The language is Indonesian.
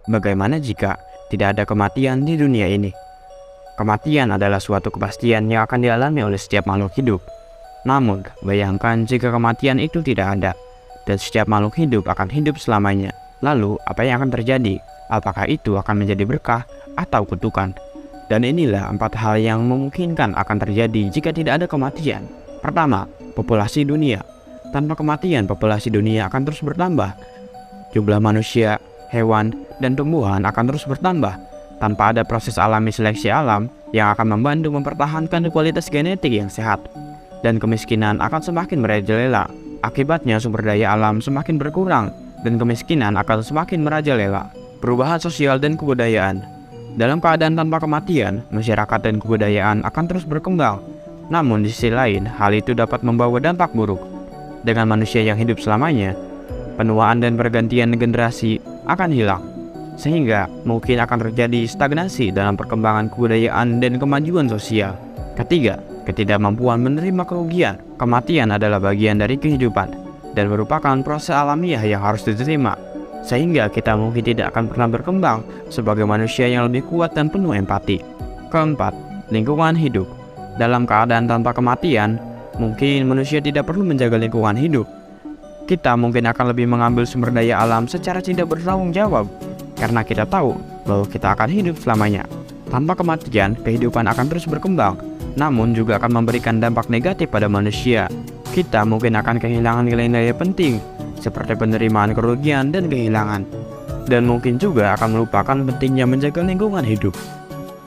Bagaimana jika tidak ada kematian di dunia ini? Kematian adalah suatu kepastian yang akan dialami oleh setiap makhluk hidup. Namun, bayangkan jika kematian itu tidak ada, dan setiap makhluk hidup akan hidup selamanya. Lalu, apa yang akan terjadi? Apakah itu akan menjadi berkah atau kutukan? Dan inilah 4 hal yang memungkinkan akan terjadi jika tidak ada kematian. Pertama, populasi dunia. Tanpa kematian, populasi dunia akan terus bertambah. Jumlah manusia, hewan, dan tumbuhan akan terus bertambah tanpa ada proses alami seleksi alam yang akan membantu mempertahankan kualitas genetik yang sehat. Dan kemiskinan akan semakin merajalela. Akibatnya sumber daya alam semakin berkurang dan kemiskinan akan semakin merajalela. Perubahan sosial dan kebudayaan. Dalam keadaan tanpa kematian, masyarakat dan kebudayaan akan terus berkembang. Namun di sisi lain, hal itu dapat membawa dampak buruk. Dengan manusia yang hidup selamanya, penuaan dan pergantian generasi akan hilang, sehingga mungkin akan terjadi stagnasi dalam perkembangan kebudayaan dan kemajuan sosial. Ketiga, ketidakmampuan menerima kerugian. Kematian adalah bagian dari kehidupan dan merupakan proses alamiah yang harus diterima, sehingga kita mungkin tidak akan pernah berkembang sebagai manusia yang lebih kuat dan penuh empati. Keempat, lingkungan hidup. Dalam keadaan tanpa kematian, mungkin manusia tidak perlu menjaga lingkungan hidup. Kita mungkin akan lebih mengambil sumber daya alam secara tidak bertanggung jawab, karena kita tahu bahwa kita akan hidup selamanya. Tanpa kematian, kehidupan akan terus berkembang, namun juga akan memberikan dampak negatif pada manusia. Kita mungkin akan kehilangan nilai-nilai penting, seperti penerimaan kerugian dan kehilangan. Dan mungkin juga akan melupakan pentingnya menjaga lingkungan hidup.